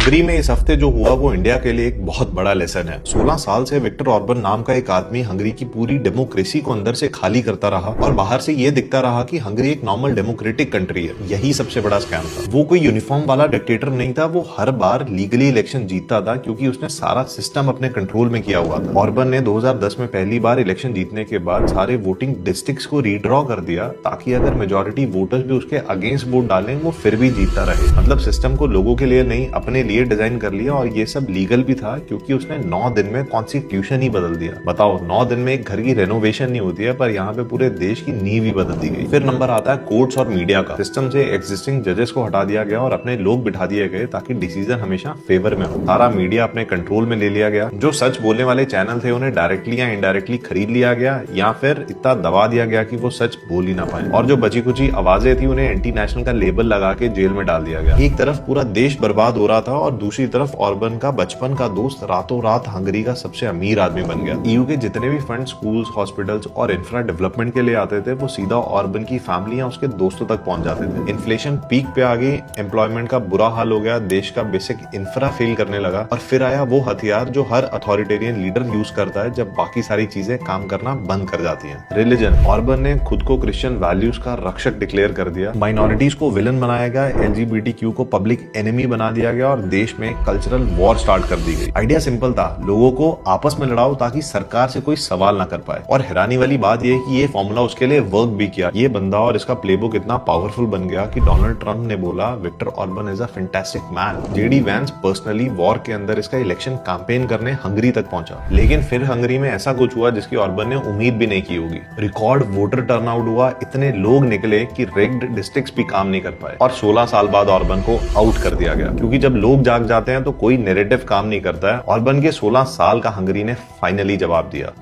Hungary में इस हफ्ते जो हुआ वो इंडिया के लिए एक बहुत बड़ा लेसन है। 16 साल से विक्टर ऑर्बन नाम का एक आदमी हंगरी की पूरी डेमोक्रेसी को अंदर से खाली करता रहा और बाहर से ये दिखता रहा कि हंगरी एक नॉर्मल डेमोक्रेटिक कंट्री है। यही सबसे बड़ा स्कैम था। वो कोई यूनिफॉर्म वाला डिक्टेटर नहीं था, वो हर बार लीगली इलेक्शन जीतता था क्योंकि उसने सारा सिस्टम अपने कंट्रोल में किया हुआ था। ऑर्बन ने 2010 में पहली बार इलेक्शन जीतने के बाद सारे वोटिंग डिस्ट्रिक्ट्स को रीड्रॉ कर दिया ताकि अगर मेजोरिटी वोटर्स भी उसके अगेंस्ट वोट डालें वो फिर भी जीतता रहे। मतलब सिस्टम को लोगों के लिए नहीं अपने लिए डिजाइन कर लिया और ये सब लीगल भी था क्योंकि उसने 9 दिन में कॉन्स्टिट्यूशन ही बदल दिया। बताओ, 9 दिन में एक घर की रेनोवेशन नहीं होती है, पर यहाँ पे पूरे देश की नींव ही बदल दी गई। फिर नंबर आता है कोर्ट्स और मीडिया का। सिस्टम से एग्जिस्टिंग जजेस को हटा दिया गया और अपने लोग बिठा दिए गए ताकि डिसीजन हमेशा फेवर में हो। सारा मीडिया अपने कंट्रोल में ले लिया गया। जो सच बोलने वाले चैनल थे उन्हें डायरेक्टली या इनडायरेक्टली खरीद लिया गया या फिर इतना दबा दिया गया कि वो सच बोल ही ना पाए। और जो बची कुची आवाजें थी उन्हें एंटी नेशनल का लेबल लगा के जेल में डाल दिया गया। एक तरफ पूरा देश बर्बाद हो रहा था और दूसरी तरफ ऑर्बन का बचपन का दोस्त रातों रात हंगरी का सबसे अमीर आदमी बन गया। ईयू के जितने भी फंड स्कूल्स, हॉस्पिटल्स और इंफ्रा डेवलपमेंट के लिए आते थे वो सीधा ऑर्बन की फैमिली या उसके दोस्तों तक पहुंच जाते थे। इन्फ्लेशन पीक पे आ गई, एम्प्लॉयमेंट का बुरा हाल हो गया, देश का बेसिक इंफ्रा फेल करने लगा और फिर आया वो हथियार जो हर अथॉरिटेरियन लीडर यूज करता है जब बाकी सारी चीजें काम करना बंद कर जाती हैं। रिलीजन। ऑर्बन ने खुद को क्रिश्चियन वैल्यूज का रक्षक डिक्लेयर कर दिया। माइनॉरिटीज को विलन बनाया गया, एलजीबीटीक्यू को पब्लिक एनिमी बना दिया गया और देश में कल्चरल वॉर स्टार्ट कर दी गई। आइडिया सिंपल था, लोगों को आपस में लड़ाओ ताकि सरकार से कोई सवाल ना कर पाए। और हैरानी वाली बात यह कि ये फॉर्मूला उसके लिए वर्क भी किया। ये बंदा और इसका प्लेबुक इतना पावरफुल बन गया कि डोनाल्ड ट्रंप ने बोला Viktor Orban is a fantastic man. JD Vance personally war के अंदर इसका इलेक्शन कैंपेन करने हंगरी तक पहुंचा। लेकिन फिर हंगरी में ऐसा कुछ हुआ जिसकी ऑर्बन ने उम्मीद भी नहीं की होगी। रिकॉर्ड वोटर टर्नआउट हुआ, इतने लोग निकले कि रेग्ड डिस्ट्रिक्ट्स भी काम नहीं कर पाए और 16 साल बाद ऑर्बन को आउट कर दिया गया। क्योंकि जब लोग जाग जाते हैं तो कोई नैरेटिव काम नहीं करता है। ऑर्बन के 16 साल का हंगरी ने फाइनली जवाब दिया।